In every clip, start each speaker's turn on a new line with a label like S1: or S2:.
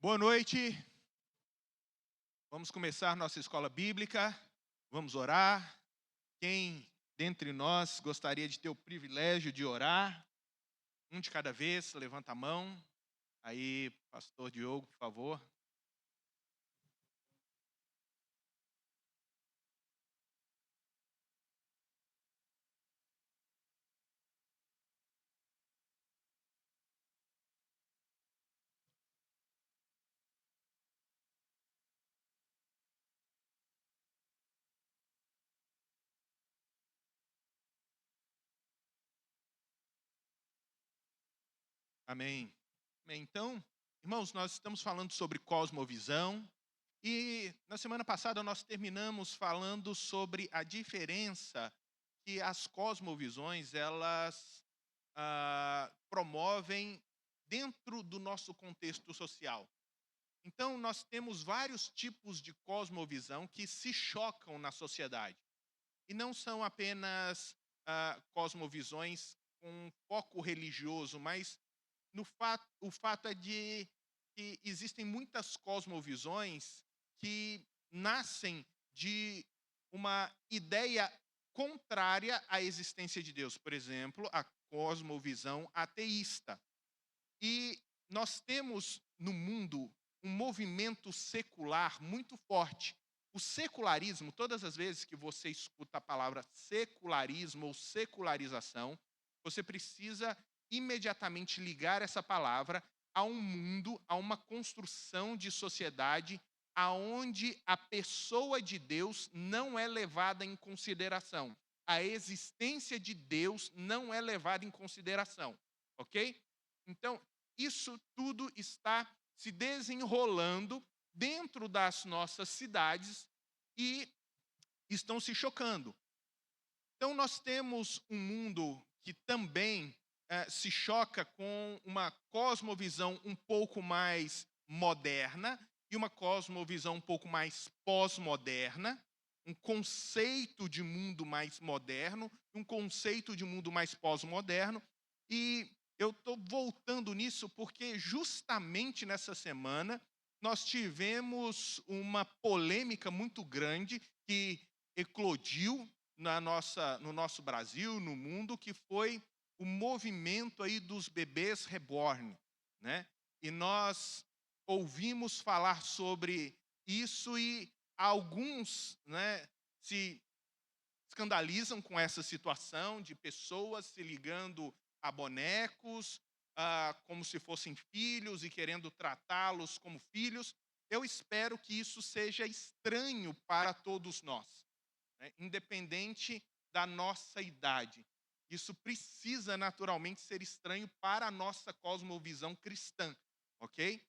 S1: Boa noite. Vamos começar nossa escola bíblica. Vamos orar. Quem dentre nós gostaria de ter o privilégio de orar? Um de cada vez, levanta a mão. Aí, pastor Diogo, por favor. Amém. Amém. Então, irmãos, nós estamos falando sobre cosmovisão. E na semana passada nós terminamos falando sobre a diferença que as cosmovisões elas promovem dentro do nosso contexto social. Então, nós temos vários tipos de cosmovisão que se chocam na sociedade. E não são apenas cosmovisões com foco religioso, mas o fato é de que existem muitas cosmovisões que nascem de uma ideia contrária à existência de Deus. Por exemplo, a cosmovisão ateísta. E nós temos no mundo um movimento secular muito forte. O secularismo, todas as vezes que você escuta a palavra secularismo ou secularização, você precisa imediatamente ligar essa palavra a um mundo, a uma construção de sociedade aonde a pessoa de Deus não é levada em consideração. A existência de Deus não é levada em consideração, ok? Então, isso tudo está se desenrolando dentro das nossas cidades e estão se chocando. Então, nós temos um mundo que também se choca com uma cosmovisão um pouco mais moderna e uma cosmovisão um pouco mais pós-moderna, um conceito de mundo mais moderno, um conceito de mundo mais pós-moderno. E eu estou voltando nisso porque justamente nessa semana nós tivemos uma polêmica muito grande que eclodiu no nosso Brasil, no mundo, que foi o movimento aí dos bebês reborn, né? E nós ouvimos falar sobre isso e alguns, né, se escandalizam com essa situação de pessoas se ligando a bonecos, como se fossem filhos e querendo tratá-los como filhos. Eu espero que isso seja estranho para todos nós, né, independente da nossa idade. Isso precisa naturalmente ser estranho para a nossa cosmovisão cristã, ok?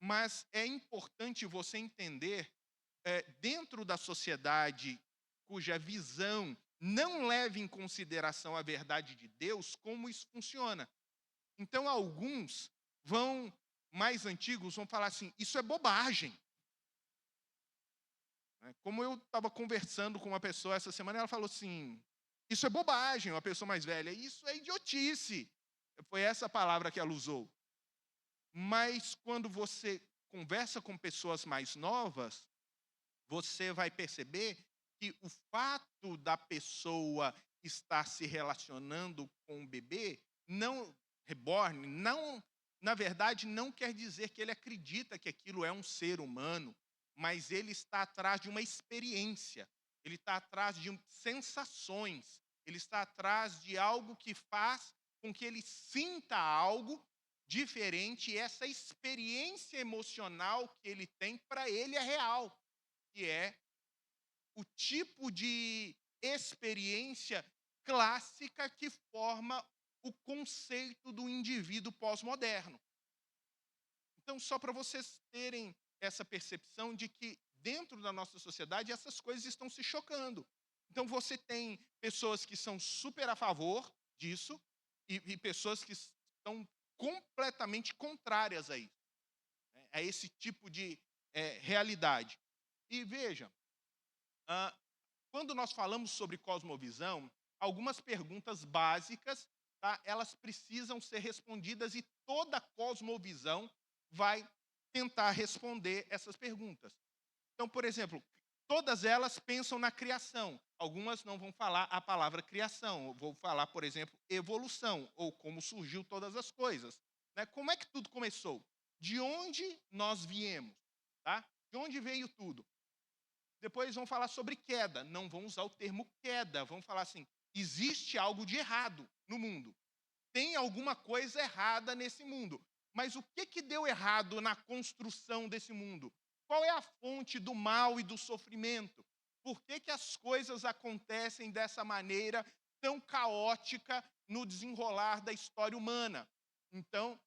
S1: Mas é importante você entender, dentro da sociedade cuja visão não leva em consideração a verdade de Deus, como isso funciona. Então, alguns mais antigos, vão falar assim: isso é bobagem. Né? Como eu estava conversando com uma pessoa essa semana, ela falou assim: isso é bobagem, uma pessoa mais velha, isso é idiotice. Foi essa a palavra que ela usou. Mas quando você conversa com pessoas mais novas, você vai perceber que o fato da pessoa estar se relacionando com o bebê, não reborn, não, na verdade, não quer dizer que ele acredita que aquilo é um ser humano, mas ele está atrás de uma experiência, ele está atrás de sensações, ele está atrás de algo que faz com que ele sinta algo diferente, e essa experiência emocional que ele tem, para ele é real, que é o tipo de experiência clássica que forma o conceito do indivíduo pós-moderno. Então, só para vocês terem essa percepção de que dentro da nossa sociedade essas coisas estão se chocando. Então, você tem pessoas que são super a favor disso e pessoas que estão completamente contrárias a isso, né, a esse tipo de realidade. E veja, ah, quando nós falamos sobre cosmovisão, algumas perguntas básicas, tá, elas precisam ser respondidas e toda cosmovisão vai tentar responder essas perguntas. Então, por exemplo, todas elas pensam na criação. Algumas não vão falar a palavra criação. Eu vou falar, por exemplo, evolução, ou como surgiu todas as coisas. Né? Como é que tudo começou? De onde nós viemos? Tá? De onde veio tudo? Depois vão falar sobre queda. Não vão usar o termo queda. Vão falar assim: existe algo de errado no mundo. Tem alguma coisa errada nesse mundo. Mas o que, que deu errado na construção desse mundo? Qual é a fonte do mal e do sofrimento? Por que, que as coisas acontecem dessa maneira tão caótica no desenrolar da história humana? Então,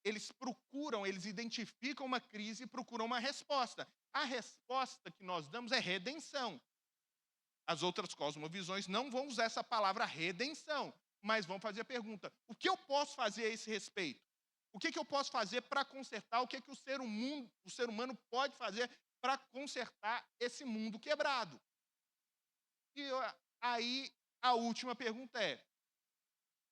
S1: eles procuram, eles identificam uma crise e procuram uma resposta. A resposta que nós damos é redenção. As outras cosmovisões não vão usar essa palavra redenção, mas vão fazer a pergunta: o que eu posso fazer a esse respeito? O que, que eu posso fazer para consertar? O que, que o ser humano pode fazer para consertar esse mundo quebrado? E aí a última pergunta é: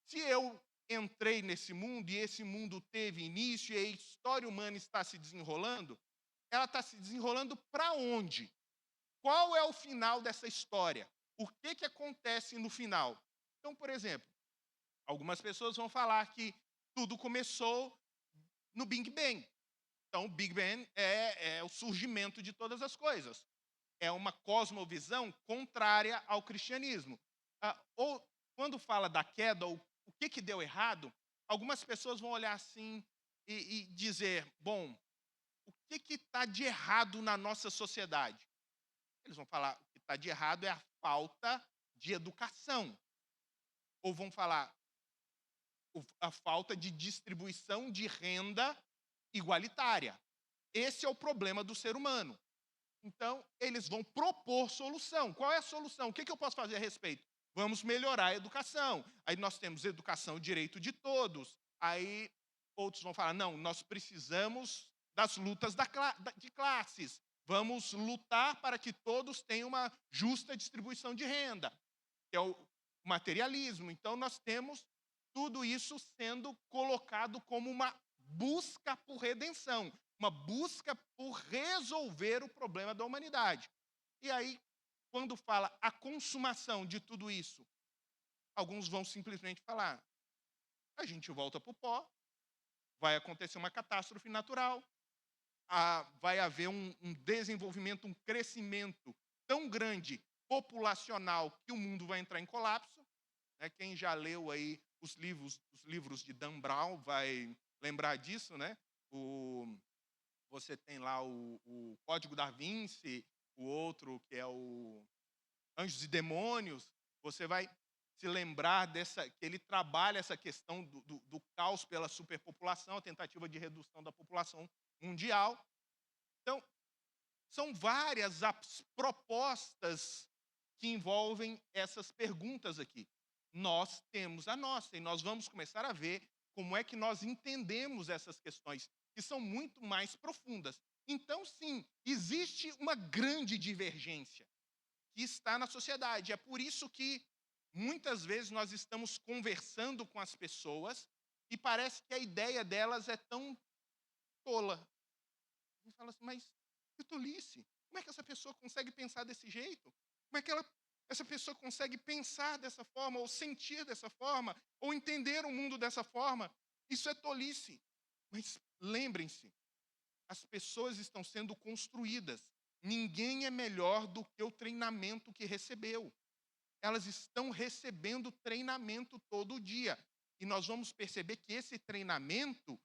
S1: se eu entrei nesse mundo e esse mundo teve início e a história humana está se desenrolando, ela está se desenrolando para onde? Qual é o final dessa história? O que, que acontece no final? Então, por exemplo, algumas pessoas vão falar que tudo começou no Big Bang. Então, o Big Bang é o surgimento de todas as coisas. É uma cosmovisão contrária ao cristianismo. Ou, quando fala da queda, ou o que, que deu errado, algumas pessoas vão olhar assim e dizer: bom, o que está de errado na nossa sociedade? Eles vão falar: o que está de errado é a falta de educação. Ou vão falar: a falta de distribuição de renda igualitária. Esse é o problema do ser humano. Então, eles vão propor solução. Qual é a solução? O que, que eu posso fazer a respeito? Vamos melhorar a educação. Aí nós temos educação, direito de todos. Aí outros vão falar: não, nós precisamos das lutas de classes. Vamos lutar para que todos tenham uma justa distribuição de renda, que é o materialismo. Então, nós temos tudo isso sendo colocado como uma busca por redenção, uma busca por resolver o problema da humanidade. E aí, quando fala a consumação de tudo isso, alguns vão simplesmente falar: a gente volta para o pó, vai acontecer uma catástrofe natural, vai haver um desenvolvimento, um crescimento tão grande populacional que o mundo vai entrar em colapso. Né? Quem já leu aí os livros de Dan Brown vai lembrar disso, né? Você tem lá o Código da Vinci, o outro que é o Anjos e Demônios. Você vai se lembrar que ele trabalha essa questão do caos pela superpopulação, a tentativa de redução da população mundial. Então, são várias as propostas que envolvem essas perguntas aqui. Nós temos a nossa e nós vamos começar a ver como é que nós entendemos essas questões, que são muito mais profundas. Então, sim, existe uma grande divergência que está na sociedade. É por isso que muitas vezes nós estamos conversando com as pessoas e parece que a ideia delas é tão tola. A gente fala assim: mas que tolice! Como é que essa pessoa consegue pensar desse jeito? Como é que essa pessoa consegue pensar dessa forma, ou sentir dessa forma, ou entender o mundo dessa forma? Isso é tolice. Mas lembrem-se, as pessoas estão sendo construídas. Ninguém é melhor do que o treinamento que recebeu. Elas estão recebendo treinamento todo dia. E nós vamos perceber que esse treinamento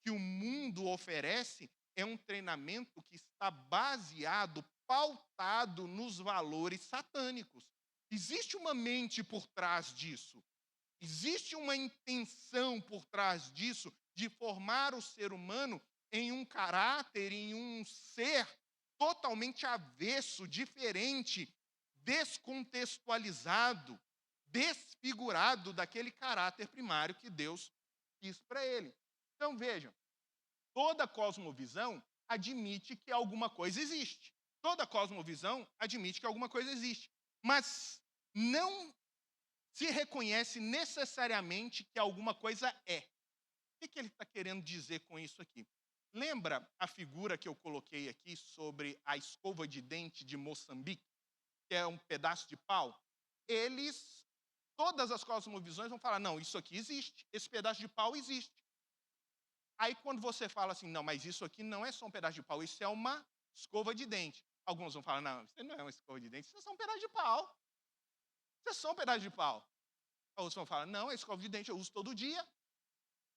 S1: que o mundo oferece é um treinamento que está baseado, pautado nos valores satânicos. Existe uma mente por trás disso. Existe uma intenção por trás disso de formar o ser humano em um caráter, em um ser totalmente avesso, diferente, descontextualizado, desfigurado daquele caráter primário que Deus quis para ele. Então vejam, toda cosmovisão admite que alguma coisa existe. Toda cosmovisão admite que alguma coisa existe. Mas não se reconhece necessariamente que alguma coisa é. O que ele está querendo dizer com isso aqui? Lembra a figura que eu coloquei aqui sobre a escova de dente de Moçambique, que é um pedaço de pau? Eles, todas as cosmovisões vão falar: não, isso aqui existe, esse pedaço de pau existe. Aí quando você fala assim: não, mas isso aqui não é só um pedaço de pau, isso é uma escova de dente. Alguns vão falar: não, isso não é uma escova de dente, isso é só um pedaço de pau. Isso é só um pedaço de pau. Outros vão falar: não, a escova de dente eu uso todo dia.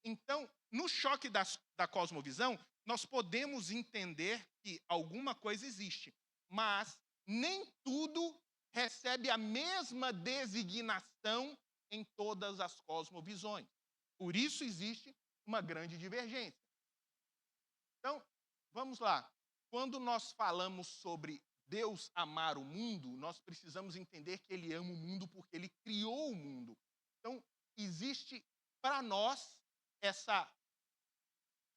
S1: Então, no choque da cosmovisão, nós podemos entender que alguma coisa existe, mas nem tudo recebe a mesma designação em todas as cosmovisões. Por isso existe uma grande divergência. Então, vamos lá. Quando nós falamos sobre Deus amar o mundo, nós precisamos entender que Ele ama o mundo porque Ele criou o mundo. Então, existe para nós essa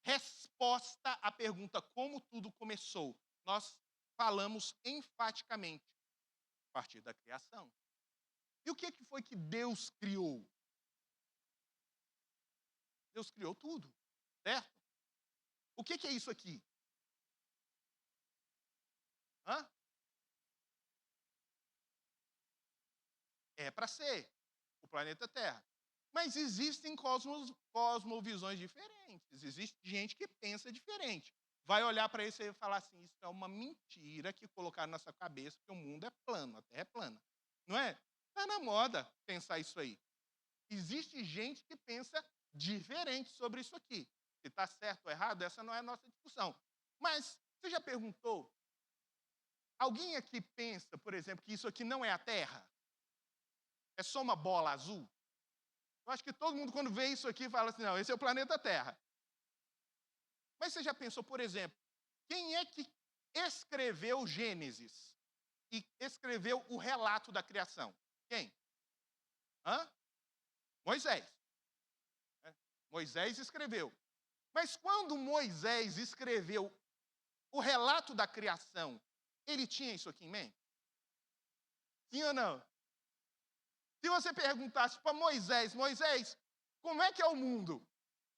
S1: resposta à pergunta como tudo começou. Nós falamos enfaticamente a partir da criação. E o que foi que Deus criou? Deus criou tudo, certo? O que é isso aqui? Hã? É para ser o planeta Terra. Mas existem cosmovisões diferentes. Existe gente que pensa diferente. Vai olhar para isso e vai falar assim: isso é uma mentira que colocaram na sua cabeça, que o mundo é plano, a Terra é plana. Não é? Está na moda pensar isso aí. Existe gente que pensa diferente sobre isso aqui. Se está certo ou errado, essa não é a nossa discussão. Mas você já perguntou? Alguém aqui pensa, por exemplo, que isso aqui não é a Terra? É só uma bola azul? Eu acho que todo mundo, quando vê isso aqui, fala assim: não, esse é o planeta Terra. Mas você já pensou, por exemplo, quem é que escreveu Gênesis e escreveu o relato da criação? Quem? Hã? Moisés. Né? Moisés escreveu. Mas quando Moisés escreveu o relato da criação, ele tinha isso aqui em mente? Sim ou não? Se você perguntasse para Moisés: Moisés, como é que é o mundo?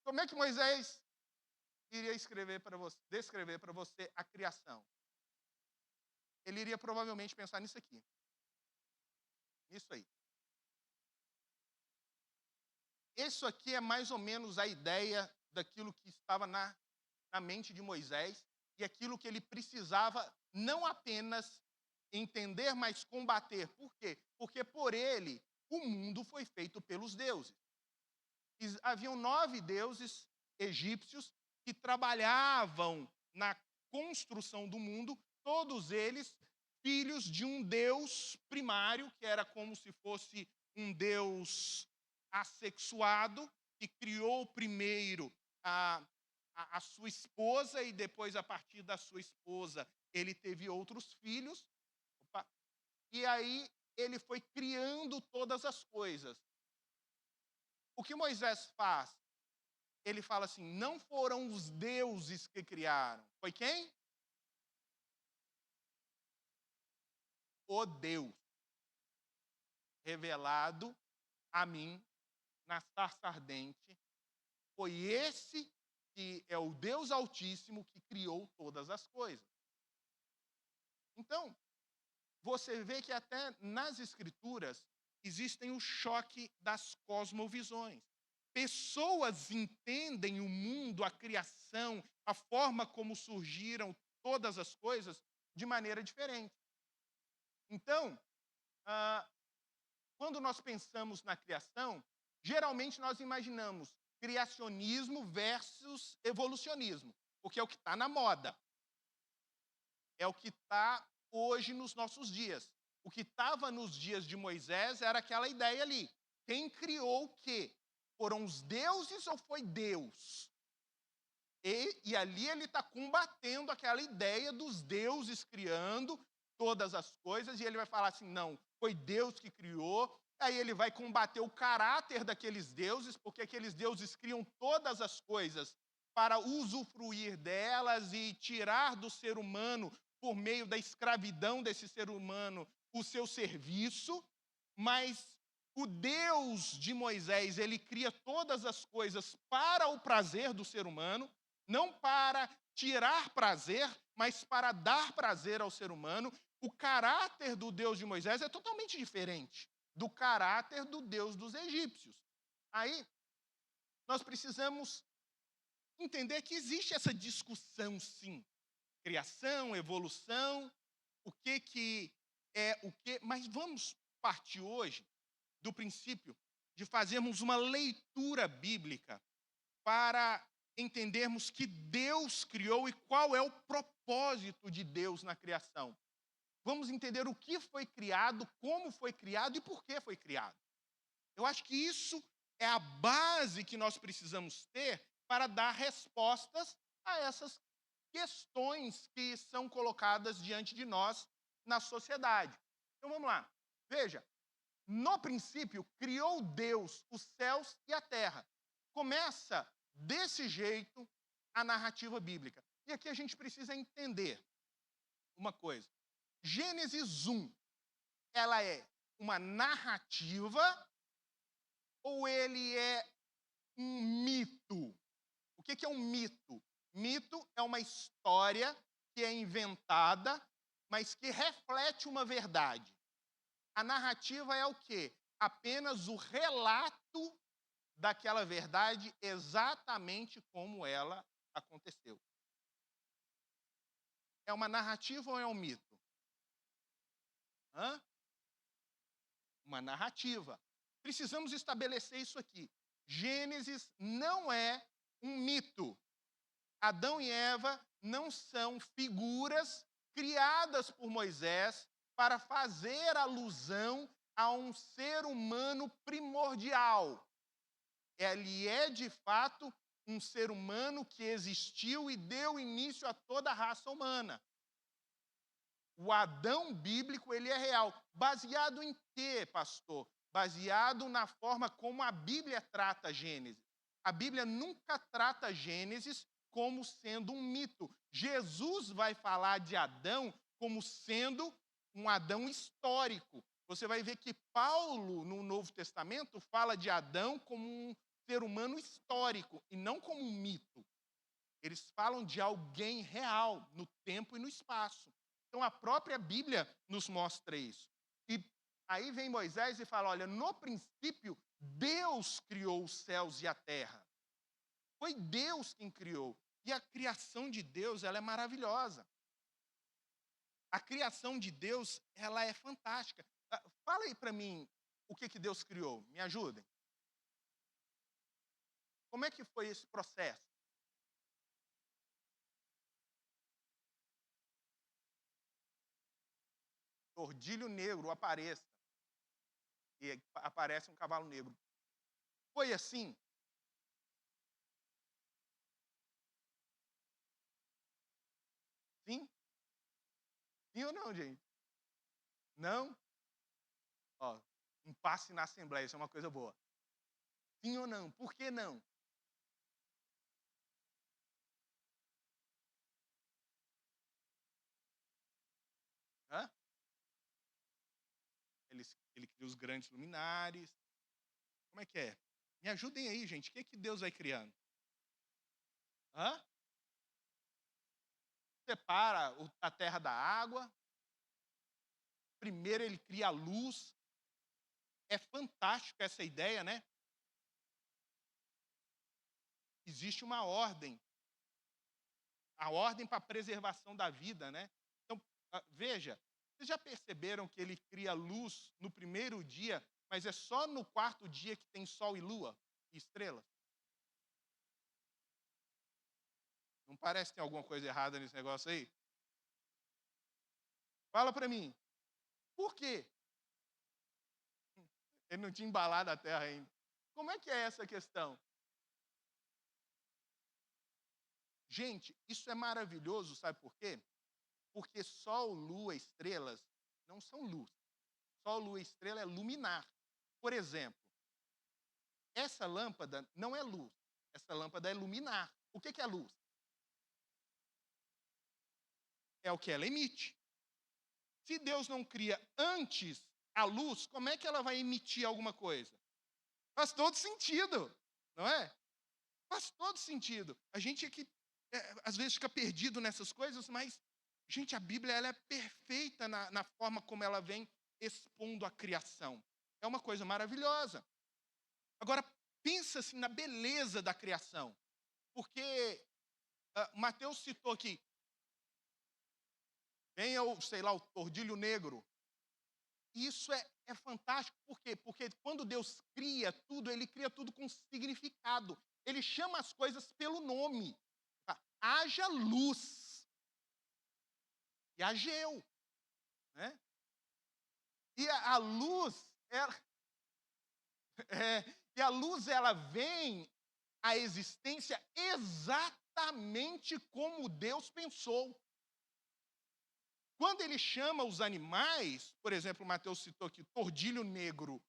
S1: Como é que Moisés iria escrever para você, descrever para você a criação? Ele iria provavelmente pensar nisso aqui. Nisso aí. Isso aqui é mais ou menos a ideia daquilo que estava na mente de Moisés e aquilo que ele precisava não apenas entender, mas combater. Por quê? Porque por ele o mundo foi feito pelos deuses. Haviam 9 deuses egípcios que trabalhavam na construção do mundo, todos eles filhos de um deus primário, que era como se fosse um deus assexuado, que criou primeiro a, a sua esposa e depois, a partir da sua esposa, ele teve outros filhos. Opa. E aí ele foi criando todas as coisas. O que Moisés faz? Ele fala assim: não foram os deuses que criaram. Foi quem? O Deus, revelado a mim na sarça ardente. Foi esse que é o Deus Altíssimo que criou todas as coisas. Então, você vê que até nas Escrituras existem o choque das cosmovisões. Pessoas entendem o mundo, a criação, a forma como surgiram todas as coisas de maneira diferente. Então, ah, quando nós pensamos na criação, geralmente nós imaginamos criacionismo versus evolucionismo, porque é o que está na moda, é o que está hoje nos nossos dias. O que estava nos dias de Moisés era aquela ideia ali. Quem criou o quê? Foram os deuses ou foi Deus? E ali ele está combatendo aquela ideia dos deuses criando todas as coisas, e ele vai falar assim: não, foi Deus que criou. Aí ele vai combater o caráter daqueles deuses, porque aqueles deuses criam todas as coisas para usufruir delas e tirar do ser humano, por meio da escravidão desse ser humano, o seu serviço. Mas o Deus de Moisés, ele cria todas as coisas para o prazer do ser humano. não para tirar prazer, mas para dar prazer ao ser humano. O caráter do Deus de Moisés é totalmente diferente do caráter do Deus dos egípcios. Aí, nós precisamos entender que existe essa discussão, sim. Criação, evolução, o que é o que. Mas vamos partir hoje do princípio de fazermos uma leitura bíblica para entendermos que Deus criou e qual é o propósito de Deus na criação. Vamos entender o que foi criado, como foi criado e por que foi criado. Eu acho que isso é a base que nós precisamos ter para dar respostas a essas questões que são colocadas diante de nós na sociedade. Então vamos lá. Veja, no princípio criou Deus os céus e a terra. Começa desse jeito a narrativa bíblica. E aqui a gente precisa entender uma coisa. Gênesis 1, ela é uma narrativa ou ele é um mito? O que é um mito? Mito é uma história que é inventada, mas que reflete uma verdade. A narrativa é o quê? Apenas o relato daquela verdade exatamente como ela aconteceu. É uma narrativa ou é um mito? Hã? Uma narrativa. Precisamos estabelecer isso aqui. Gênesis não é um mito. Adão e Eva não são figuras criadas por Moisés para fazer alusão a um ser humano primordial. Ele é, de fato, um ser humano que existiu e deu início a toda a raça humana. O Adão bíblico, ele é real. Baseado em quê, pastor? Baseado na forma como a Bíblia trata Gênesis. A Bíblia nunca trata Gênesis como sendo um mito. Jesus vai falar de Adão como sendo um Adão histórico. Você vai ver que Paulo, no Novo Testamento, fala de Adão como um ser humano histórico e não como um mito. Eles falam de alguém real, no tempo e no espaço. Então, a própria Bíblia nos mostra isso. E aí vem Moisés e fala, olha, no princípio, Deus criou os céus e a terra. Foi Deus quem criou. E a criação de Deus, ela é maravilhosa. A criação de Deus, ela é fantástica. Fala aí para mim o que Deus criou. Me ajudem. Como é que foi esse processo? Tordilho negro apareça. E aparece um cavalo negro. Foi assim? Sim? Sim ou não, gente? Não? Ó, impasse na Assembleia, isso é uma coisa boa. Sim ou não? Por que não? Hã? Ele cria os grandes luminares. Como é que é? Me ajudem aí, gente. O que Deus vai criando? Hã? Separa a terra da água. Primeiro ele cria a luz. É fantástico essa ideia, né? Existe uma ordem. A ordem para a preservação da vida, né? Então, veja, vocês já perceberam que ele cria luz no primeiro dia, mas é só no quarto dia que tem sol e lua e estrelas? Não parece que tem alguma coisa errada nesse negócio aí? Fala para mim. Por quê? Ele não tinha embalado a terra ainda. Como é que é essa questão? Gente, isso é maravilhoso, sabe por quê? Porque sol, lua, estrelas não são luz. Sol, lua e estrela é luminar. Por exemplo, essa lâmpada não é luz. Essa lâmpada é luminar. O que é luz? É o que ela emite. Se Deus não cria antes a luz, como é que ela vai emitir alguma coisa? Faz todo sentido, não é? Faz todo sentido. A gente aqui às vezes fica perdido nessas coisas, mas, gente, a Bíblia ela é perfeita na forma como ela vem expondo a criação. É uma coisa maravilhosa. Agora, pensa assim na beleza da criação, porque Mateus citou aqui, venha o, sei lá, o tordilho negro. E isso é fantástico, por quê? Porque quando Deus cria tudo, ele cria tudo com significado. Ele chama as coisas pelo nome. Tá? Haja luz e hageu, né? E a luz, ela, e a luz, ela vem à existência exatamente como Deus pensou. Quando ele chama os animais, por exemplo, Mateus citou aqui, tordilho negro,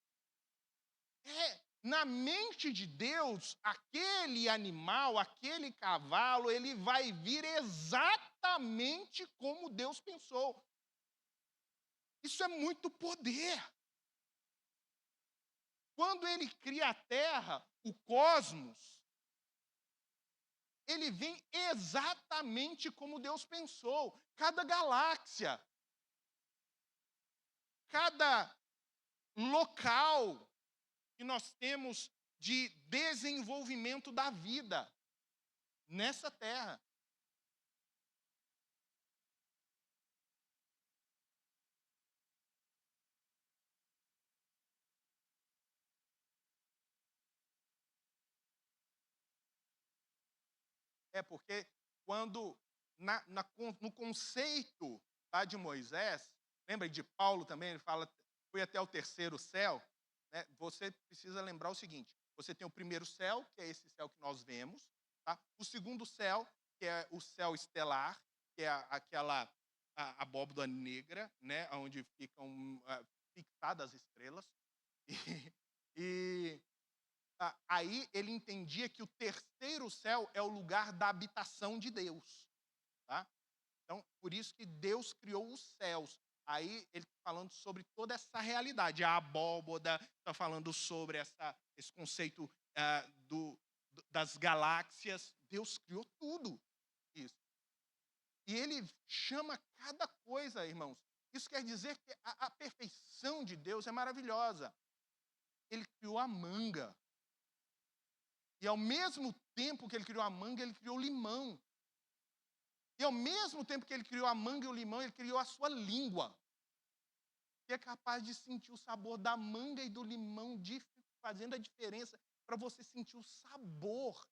S1: na mente de Deus, aquele animal, aquele cavalo, ele vai vir exatamente como Deus pensou. Isso é muito poder. Quando ele cria a terra, o cosmos, ele vem exatamente como Deus pensou. Cada galáxia, cada local que nós temos de desenvolvimento da vida nessa terra. É porque quando no conceito, tá, de Moisés, lembra de Paulo também, ele fala, fui até o terceiro céu, né? Você precisa lembrar o seguinte: você tem o primeiro céu, que é esse céu que nós vemos, tá? O segundo céu, que é o céu estelar, que é aquela abóbada negra, né, onde ficam fixadas as estrelas. E, aí ele entendia que o terceiro céu é o lugar da habitação de Deus, tá? Então, por isso que Deus criou os céus. Aí ele está falando sobre toda essa realidade. A abóboda está falando sobre esse conceito das galáxias. Deus criou tudo isso. E ele chama cada coisa, irmãos. Isso quer dizer que a perfeição de Deus é maravilhosa. Ele criou a manga. E ao mesmo tempo que ele criou a manga, ele criou o limão. E ao mesmo tempo que ele criou a manga e o limão, ele criou a sua língua, que é capaz de sentir o sabor da manga e do limão, fazendo a diferença para você sentir o sabor.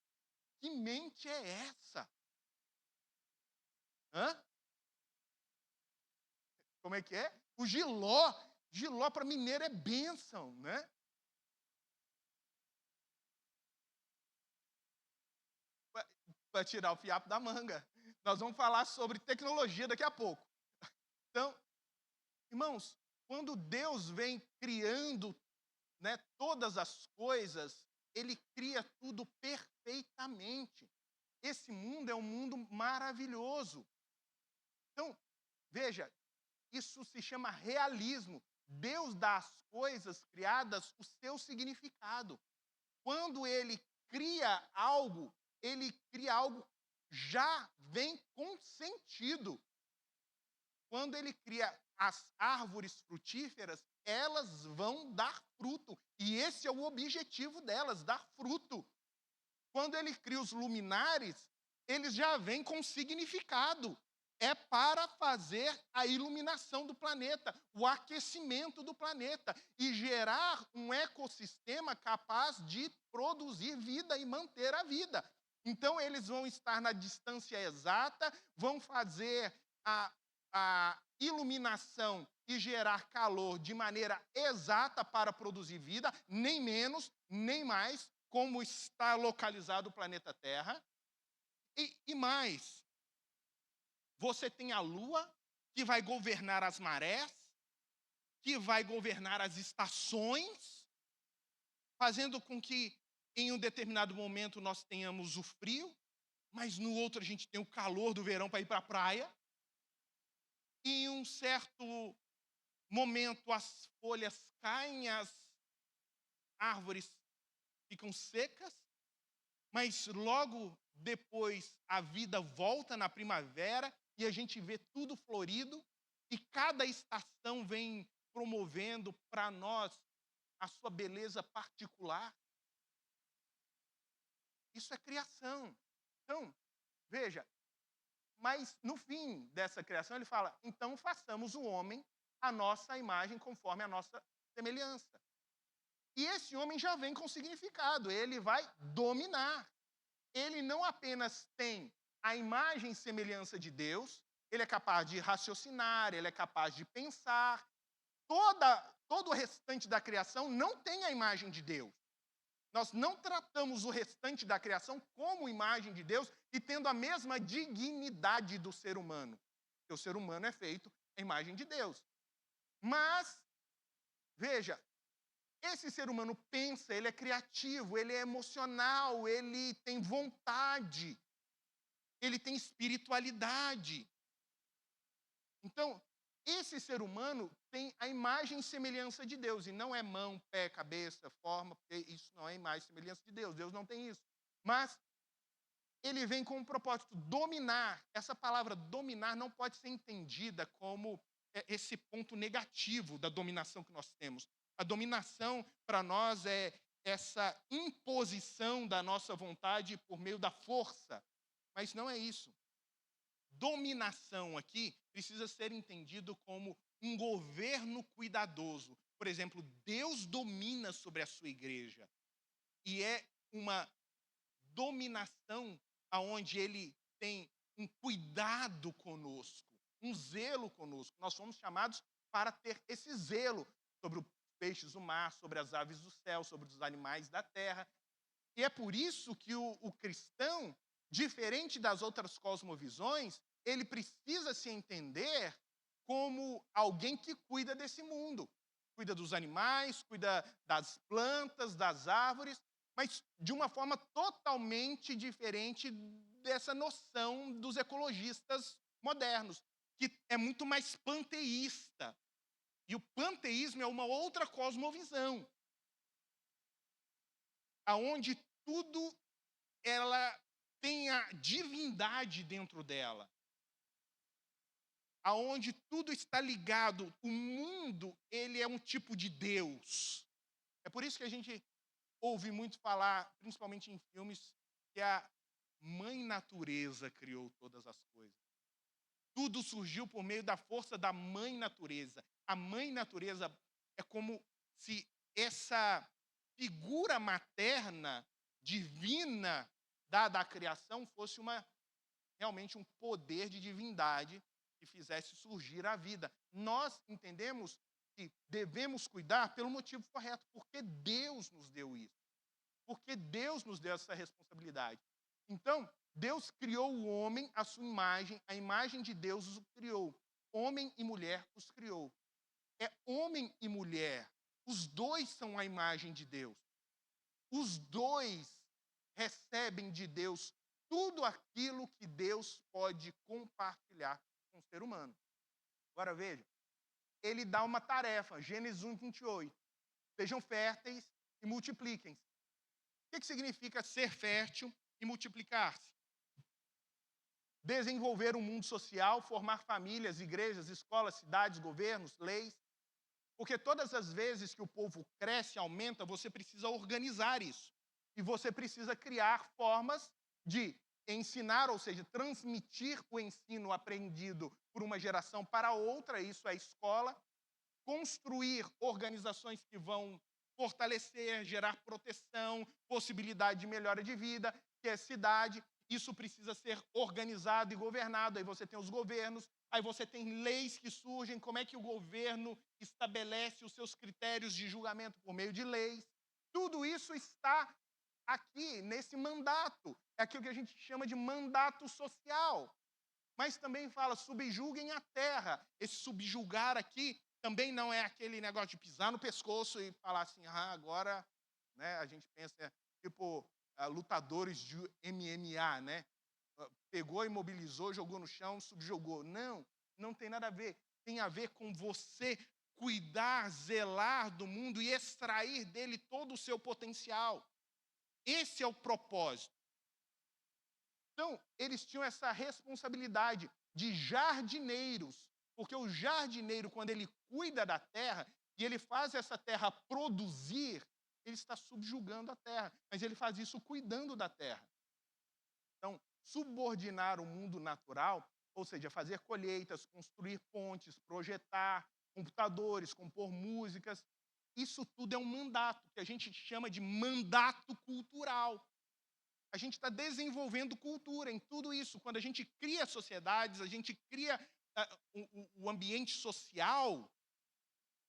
S1: Que mente é essa? Hã? Como é que é? O jiló. Jiló para mineiro é bênção, né? Para tirar o fiapo da manga. Nós vamos falar sobre tecnologia daqui a pouco. Então, irmãos, quando Deus vem criando, né, todas as coisas, ele cria tudo perfeitamente. Esse mundo é um mundo maravilhoso. Então, veja, isso se chama realismo. Deus dá às coisas criadas o seu significado. Quando ele cria algo já vem com sentido. Quando ele cria as árvores frutíferas, elas vão dar fruto. E esse é o objetivo delas, dar fruto. Quando ele cria os luminares, eles já vêm com significado. É para fazer a iluminação do planeta, o aquecimento do planeta e gerar um ecossistema capaz de produzir vida e manter a vida. Então, eles vão estar na distância exata, vão fazer a iluminação e gerar calor de maneira exata para produzir vida, nem menos, nem mais, como está localizado o planeta Terra. E mais, você tem a Lua, que vai governar as marés, que vai governar as estações, fazendo com que em um determinado momento nós tenhamos o frio, mas no outro a gente tem o calor do verão para ir para a praia. E em um certo momento as folhas caem, as árvores ficam secas, mas logo depois a vida volta na primavera e a gente vê tudo florido e cada estação vem promovendo para nós a sua beleza particular. Isso é criação. Então, veja, mas no fim dessa criação ele fala: então façamos o homem a nossa imagem conforme a nossa semelhança. E esse homem já vem com significado, ele vai dominar. Ele não apenas tem a imagem e semelhança de Deus, ele é capaz de raciocinar, ele é capaz de pensar. Todo o restante da criação não tem a imagem de Deus. Nós não tratamos o restante da criação como imagem de Deus e tendo a mesma dignidade do ser humano. Porque o ser humano é feito à imagem de Deus. Mas, veja, esse ser humano pensa, ele é criativo, ele é emocional, ele tem vontade, ele tem espiritualidade. Então, esse ser humano tem a imagem e semelhança de Deus, e não é mão, pé, cabeça, forma, porque isso não é imagem e semelhança de Deus. Deus não tem isso. Mas ele vem com um propósito, dominar. Essa palavra dominar não pode ser entendida como esse ponto negativo da dominação que nós temos. A dominação, para nós, é essa imposição da nossa vontade por meio da força. Mas não é isso. Dominação aqui precisa ser entendido como um governo cuidadoso. Por exemplo, Deus domina sobre a sua igreja. E é uma dominação aonde ele tem um cuidado conosco, um zelo conosco. Nós somos chamados para ter esse zelo sobre os peixes do mar, sobre as aves do céu, sobre os animais da terra. E é por isso que o cristão, diferente das outras cosmovisões, ele precisa se entender como alguém que cuida desse mundo. Cuida dos animais, cuida das plantas, das árvores, mas de uma forma totalmente diferente dessa noção dos ecologistas modernos, que é muito mais panteísta. E o panteísmo é uma outra cosmovisão, aonde tudo ela tem a divindade dentro dela, aonde tudo está ligado. O mundo, ele é um tipo de Deus. É por isso que a gente ouve muito falar, principalmente em filmes, que a mãe natureza criou todas as coisas. Tudo surgiu por meio da força da mãe natureza. A mãe natureza é como se essa figura materna, divina, dada à criação, fosse realmente um poder de divindade que fizesse surgir a vida. Nós entendemos que devemos cuidar pelo motivo correto, porque Deus nos deu isso. Porque Deus nos deu essa responsabilidade. Então, Deus criou o homem à sua imagem, a imagem de Deus os criou. Homem e mulher os criou. É homem e mulher. Os dois são a imagem de Deus. Os dois recebem de Deus tudo aquilo que Deus pode compartilhar com o ser humano. Agora veja, ele dá uma tarefa, Gênesis 1, 28. Sejam férteis e multipliquem-se. O que significa ser fértil e multiplicar-se? Desenvolver um mundo social, formar famílias, igrejas, escolas, cidades, governos, leis. Porque todas as vezes que o povo cresce, aumenta, você precisa organizar isso. E você precisa criar formas de ensinar, ou seja, transmitir o ensino aprendido por uma geração para outra, isso é a escola. Construir organizações que vão fortalecer, gerar proteção, possibilidade de melhora de vida, que é cidade. Isso precisa ser organizado e governado. Aí você tem os governos, aí você tem leis que surgem. Como é que o governo estabelece os seus critérios de julgamento por meio de leis? Tudo isso está aqui, nesse mandato. É aquilo que a gente chama de mandato social. Mas também fala, subjuguem a terra. Esse subjugar aqui também não é aquele negócio de pisar no pescoço e falar assim, agora, né, a gente pensa, tipo, lutadores de MMA, né? Pegou, imobilizou, jogou no chão, subjugou. Não, não tem nada a ver. Tem a ver com você cuidar, zelar do mundo e extrair dele todo o seu potencial. Esse é o propósito. Então, eles tinham essa responsabilidade de jardineiros, porque o jardineiro, quando ele cuida da terra e ele faz essa terra produzir, ele está subjugando a terra, mas ele faz isso cuidando da terra. Então, subordinar o mundo natural, ou seja, fazer colheitas, construir pontes, projetar computadores, compor músicas, isso tudo é um mandato, que a gente chama de mandato cultural. A gente está desenvolvendo cultura em tudo isso. Quando a gente cria sociedades, a gente cria o ambiente social,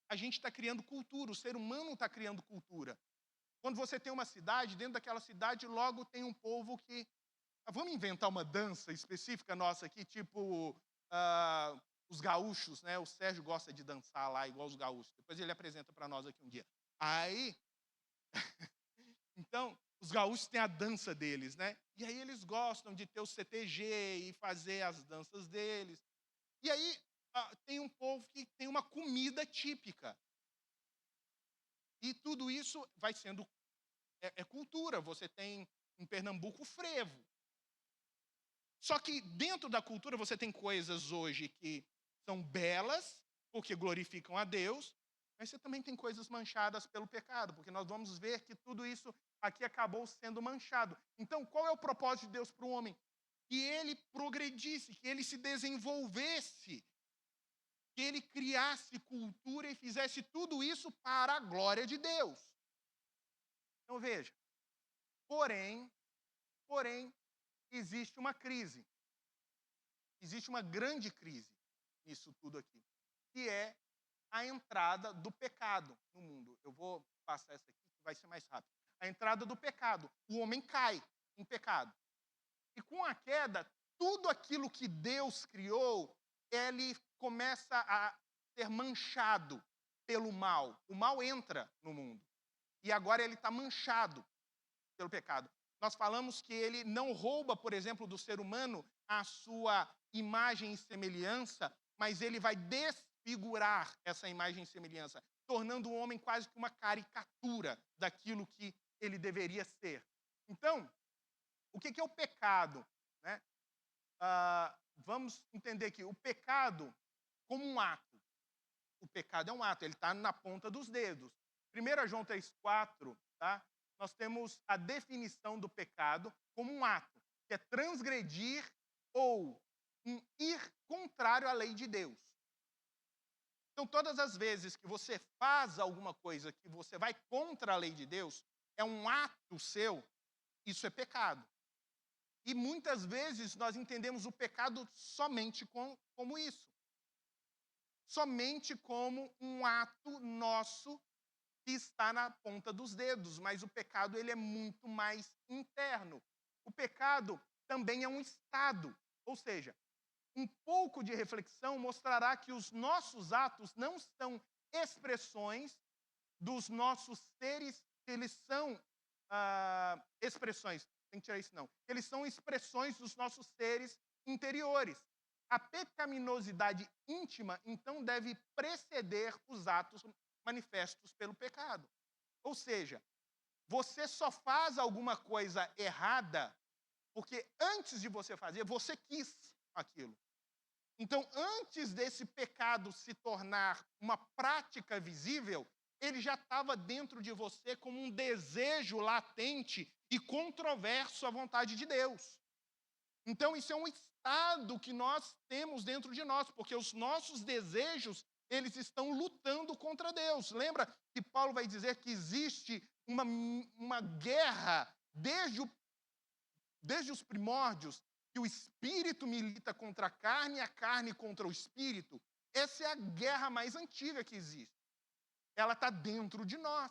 S1: a gente está criando cultura, o ser humano está criando cultura. Quando você tem uma cidade, dentro daquela cidade, logo tem um povo que... Vamos inventar uma dança específica nossa aqui, tipo os gaúchos, né? O Sérgio gosta de dançar lá, igual os gaúchos. Depois ele apresenta para nós aqui um dia. Aí, então, os gaúchos têm a dança deles, né? E aí eles gostam de ter o CTG e fazer as danças deles. E aí tem um povo que tem uma comida típica. E tudo isso vai sendo... É cultura. Você tem, em Pernambuco, o frevo. Só que dentro da cultura você tem coisas hoje que são belas, porque glorificam a Deus, mas você também tem coisas manchadas pelo pecado, porque nós vamos ver que tudo isso aqui acabou sendo manchado. Então, qual é o propósito de Deus para o homem? Que ele progredisse, que ele se desenvolvesse, que ele criasse cultura e fizesse tudo isso para a glória de Deus. Então, veja, porém, existe uma crise. Existe uma grande crise nisso tudo aqui, que é a entrada do pecado no mundo. Eu vou passar essa aqui, que vai ser mais rápido. A entrada do pecado. O homem cai em pecado. E com a queda, tudo aquilo que Deus criou, ele começa a ser manchado pelo mal. O mal entra no mundo. E agora ele está manchado pelo pecado. Nós falamos que ele não rouba, por exemplo, do ser humano a sua imagem e semelhança, mas ele vai desfigurar essa imagem e semelhança, tornando o homem quase que uma caricatura daquilo que ele deveria ser. Então, o que é o pecado? Né? Vamos entender que o pecado como um ato. O pecado é um ato, ele está na ponta dos dedos. 1 João 3,4, tá? Nós temos a definição do pecado como um ato, que é transgredir ou ir contrário à lei de Deus. Então, todas as vezes que você faz alguma coisa que você vai contra a lei de Deus, é um ato seu, isso é pecado. E muitas vezes nós entendemos o pecado somente como isso. Somente como um ato nosso que está na ponta dos dedos, mas o pecado ele é muito mais interno. O pecado também é um estado, ou seja, um pouco de reflexão mostrará que os nossos atos não são expressões dos nossos seres, eles são expressões, tem que tirar isso não, eles são expressões dos nossos seres interiores. A pecaminosidade íntima, então, deve preceder os atos manifestos pelo pecado. Ou seja, você só faz alguma coisa errada porque antes de você fazer, você quis aquilo. Então, antes desse pecado se tornar uma prática visível, ele já estava dentro de você como um desejo latente e controverso à vontade de Deus. Então, isso é um estado que nós temos dentro de nós, porque os nossos desejos, eles estão lutando contra Deus. Lembra que Paulo vai dizer que existe uma guerra desde os primórdios, que o espírito milita contra a carne contra o espírito? Essa é a guerra mais antiga que existe. Ela está dentro de nós.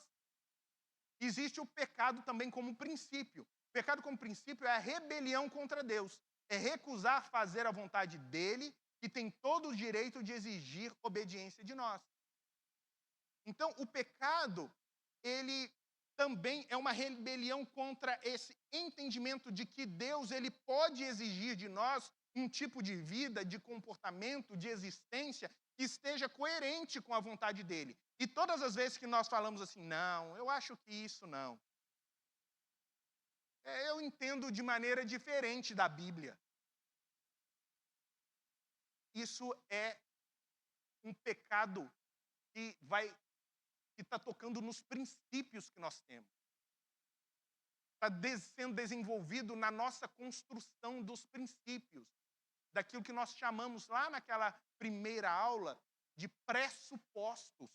S1: Existe o pecado também como princípio. O pecado como princípio é a rebelião contra Deus. É recusar fazer a vontade dele, que tem todo o direito de exigir obediência de nós. Então, o pecado, ele também é uma rebelião contra esse entendimento de que Deus ele pode exigir de nós um tipo de vida, de comportamento, de existência que esteja coerente com a vontade dele. E todas as vezes que nós falamos assim, não, eu acho que isso não. eu entendo de maneira diferente da Bíblia. Isso é um pecado que vai que está tocando nos princípios que nós temos. Está sendo desenvolvido na nossa construção dos princípios, daquilo que nós chamamos lá naquela primeira aula de pressupostos,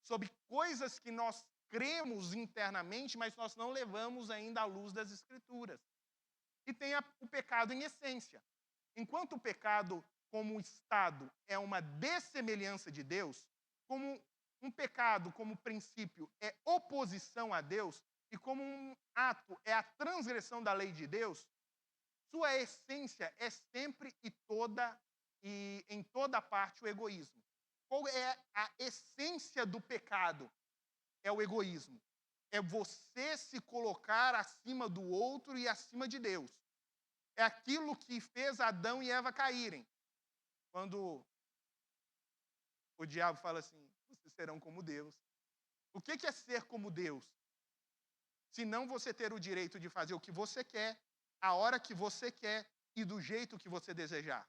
S1: sobre coisas que nós cremos internamente, mas nós não levamos ainda à luz das Escrituras. E tem o pecado em essência. Enquanto o pecado, como estado, é uma dessemelhança de Deus, como um pecado, como princípio, é oposição a Deus, e como um ato é a transgressão da lei de Deus, sua essência é sempre e em toda parte o egoísmo. Qual é a essência do pecado? É o egoísmo. É você se colocar acima do outro e acima de Deus. É aquilo que fez Adão e Eva caírem. Quando o diabo fala assim, vocês serão como Deus. O que é ser como Deus? Se não você ter o direito de fazer o que você quer, a hora que você quer e do jeito que você desejar.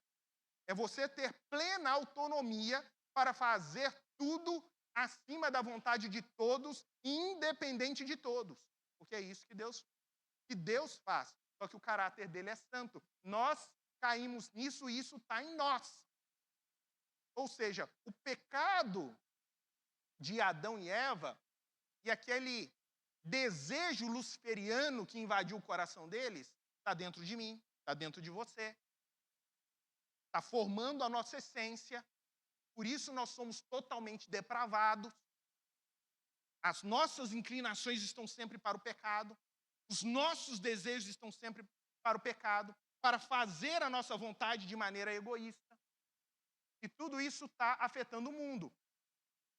S1: É você ter plena autonomia para fazer tudo acima da vontade de todos, independente de todos. Porque é isso que Deus faz. Só que o caráter dele é santo. Nós caímos nisso e isso está em nós. Ou seja, o pecado de Adão e Eva e aquele desejo luciferiano que invadiu o coração deles está dentro de mim, está dentro de você. Está formando a nossa essência. Por isso nós somos totalmente depravados. As nossas inclinações estão sempre para o pecado. Os nossos desejos estão sempre para o pecado, para fazer a nossa vontade de maneira egoísta. E tudo isso está afetando o mundo.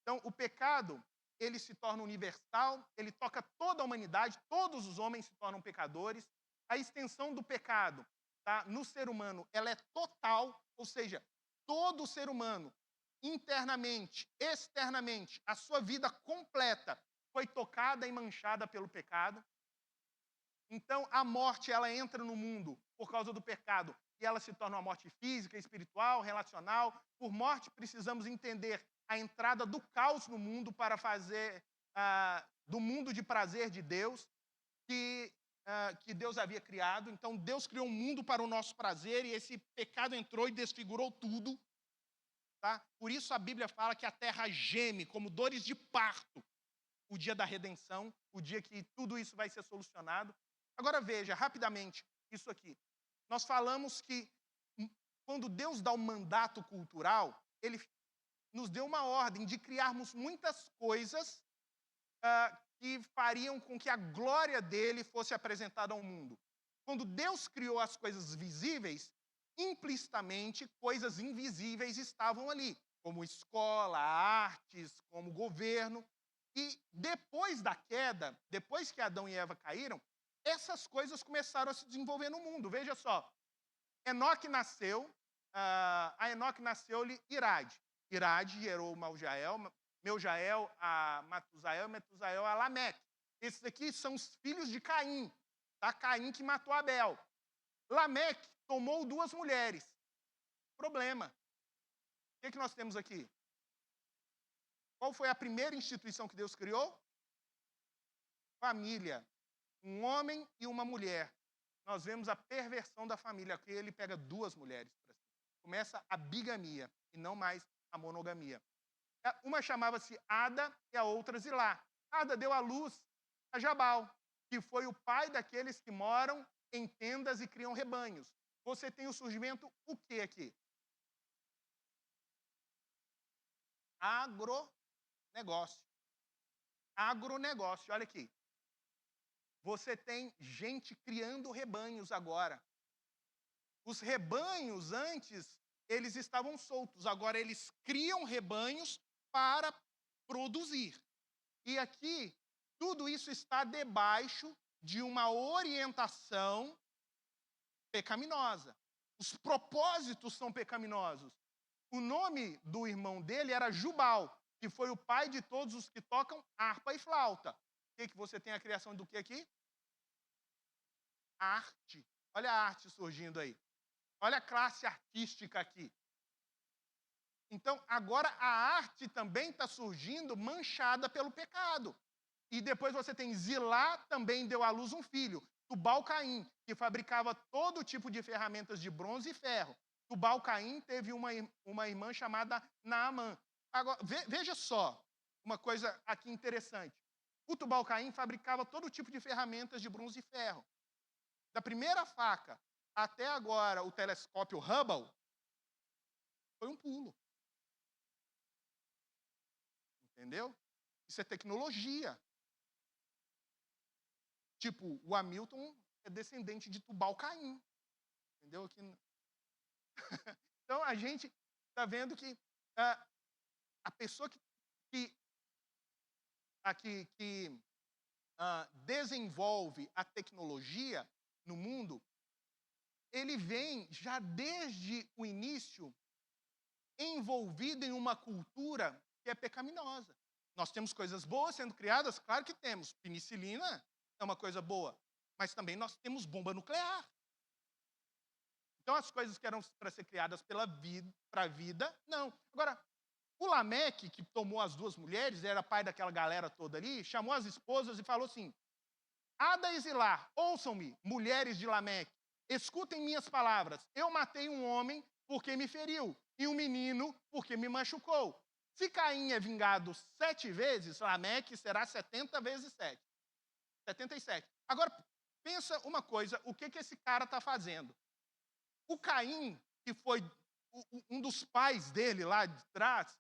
S1: Então, o pecado, ele se torna universal, ele toca toda a humanidade, todos os homens se tornam pecadores. A extensão do pecado, tá, no ser humano, ela é total, ou seja, todo ser humano, internamente, externamente, a sua vida completa foi tocada e manchada pelo pecado. Então, a morte, ela entra no mundo por causa do pecado, e ela se torna uma morte física, espiritual, relacional. Por morte, precisamos entender a entrada do caos no mundo para fazer do mundo de prazer de Deus, que Deus havia criado. Então, Deus criou um mundo para o nosso prazer, e esse pecado entrou e desfigurou tudo. Tá? Por isso a Bíblia fala que a terra geme como dores de parto o dia da redenção, o dia que tudo isso vai ser solucionado. Agora veja, rapidamente, isso aqui. Nós falamos que quando Deus dá um mandato cultural, ele nos deu uma ordem de criarmos muitas coisas que fariam com que a glória dele fosse apresentada ao mundo. Quando Deus criou as coisas visíveis, implicitamente coisas invisíveis estavam ali, como escola, artes, como governo. E depois da queda, depois que Adão e Eva caíram, essas coisas começaram a se desenvolver no mundo. Veja só, Enoque nasceu, a Enoque nasceu-lhe Irade. Irade gerou Meujael a Matusael, Matusael a Lameque. Esses aqui são os filhos de Caim, tá? Caim que matou Abel. Lameque tomou 2 mulheres. Problema. O que nós temos aqui? Qual foi a primeira instituição que Deus criou? Família. Um homem e uma mulher. Nós vemos a perversão da família, que ele pega 2 mulheres para si. Começa a bigamia e não mais a monogamia. Uma chamava-se Ada e a outra Zilá. Ada deu à luz a Jabal, que foi o pai daqueles que moram em tendas e criam rebanhos. Você tem o surgimento, o que aqui? Agronegócio. Agronegócio, olha aqui. Você tem gente criando rebanhos agora. Os rebanhos antes, eles estavam soltos. Agora eles criam rebanhos para produzir. E aqui, tudo isso está debaixo de uma orientação pecaminosa. Os propósitos são pecaminosos. O nome do irmão dele era Jubal, que foi o pai de todos os que tocam harpa e flauta. O que você tem a criação do que aqui? arte. Olha a arte surgindo aí. Olha a classe artística aqui. Então, agora a arte também está surgindo manchada pelo pecado. E depois você tem Zilá, também deu à luz um filho, Tubal-Caim, que fabricava todo tipo de ferramentas de bronze e ferro. Tubal-Caim teve uma irmã chamada Naamã. Agora, veja só uma coisa aqui interessante. O Tubal-Caim fabricava todo tipo de ferramentas de bronze e ferro. Da primeira faca até agora o telescópio Hubble, foi um pulo. Entendeu? Isso é tecnologia. Tipo, o Hamilton é descendente de Tubal-Caim. Entendeu? Então, a gente está vendo que a pessoa que, desenvolve a tecnologia no mundo, ele vem já desde o início envolvido em uma cultura que é pecaminosa. Nós temos coisas boas sendo criadas? Claro que temos. Penicilina é uma coisa boa. Mas também nós temos bomba nuclear. Então, as coisas que eram para ser criadas para a vida, não. Agora, o Lameque, que tomou as duas mulheres, era pai daquela galera toda ali, chamou as esposas e falou assim: Ada e Zilá, ouçam-me, mulheres de Lameque, escutem minhas palavras. Eu matei um homem porque me feriu, e um menino porque me machucou. Se Caim é vingado 7 vezes, Lameque será 70 vezes 7. 77. Agora, pensa uma coisa, o que esse cara está fazendo? O Caim, que foi um dos pais dele lá de trás,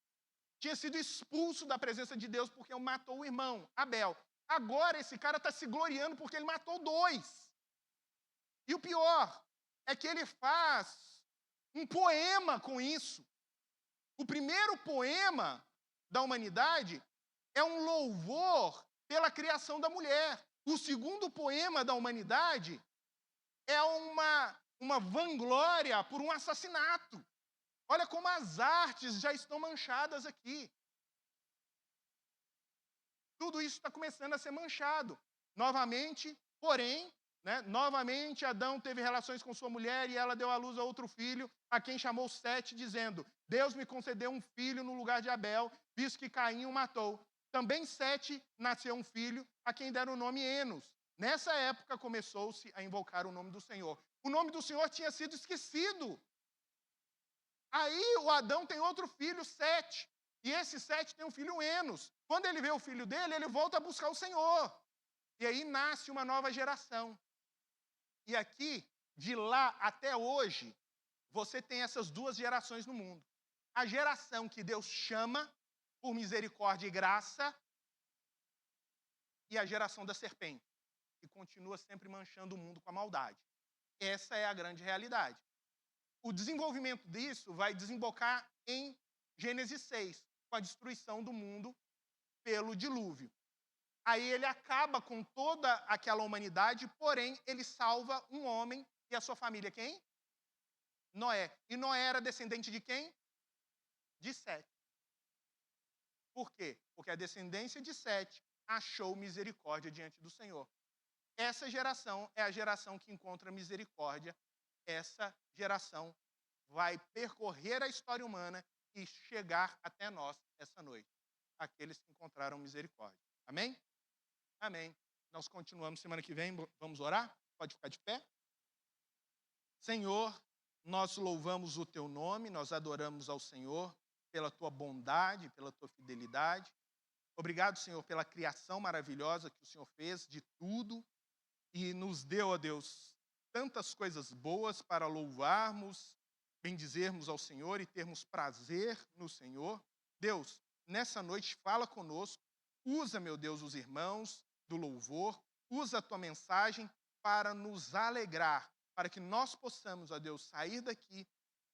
S1: tinha sido expulso da presença de Deus porque matou o irmão, Abel. Agora esse cara está se gloriando porque ele matou 2. E o pior é que ele faz um poema com isso. O primeiro poema da humanidade é um louvor pela criação da mulher. O segundo poema da humanidade é uma vanglória por um assassinato. Olha como as artes já estão manchadas aqui. Tudo isso está começando a ser manchado. Novamente, porém, novamente Adão teve relações com sua mulher e ela deu à luz a outro filho, a quem chamou Sete, dizendo: Deus me concedeu um filho no lugar de Abel, visto que Caim o matou. Também Sete nasceu um filho, a quem deram o nome Enos. Nessa época começou-se a invocar o nome do Senhor. O nome do Senhor tinha sido esquecido. Aí o Adão tem outro filho, Sete. E esse Sete tem um filho, Enos. Quando ele vê o filho dele, ele volta a buscar o Senhor. E aí nasce uma nova geração. E aqui, de lá até hoje, você tem essas duas gerações no mundo. A geração que Deus chama por misericórdia e graça, e a geração da serpente, que continua sempre manchando o mundo com a maldade. Essa é a grande realidade. O desenvolvimento disso vai desembocar em Gênesis 6, com a destruição do mundo pelo dilúvio. Aí ele acaba com toda aquela humanidade, porém ele salva um homem e a sua família. Quem? Noé. E Noé era descendente de quem? De Sete. Por quê? Porque a descendência de Sete achou misericórdia diante do Senhor. Essa geração é a geração que encontra misericórdia. Essa geração vai percorrer a história humana e chegar até nós essa noite. Aqueles que encontraram misericórdia. Amém? Amém. Nós continuamos semana que vem. Vamos orar? Pode ficar de pé? Senhor, nós louvamos o teu nome, nós adoramos ao Senhor pela tua bondade, pela tua fidelidade. Obrigado, Senhor, pela criação maravilhosa que o Senhor fez de tudo e nos deu, ó Deus, tantas coisas boas para louvarmos, bendizermos ao Senhor e termos prazer no Senhor. Deus, nessa noite fala conosco, usa, meu Deus, os irmãos do louvor, usa a tua mensagem para nos alegrar, para que nós possamos, ó Deus, sair daqui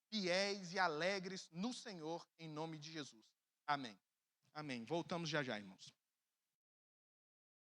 S1: fiéis e alegres no Senhor, em nome de Jesus. Amém. Amém. Voltamos já já, irmãos.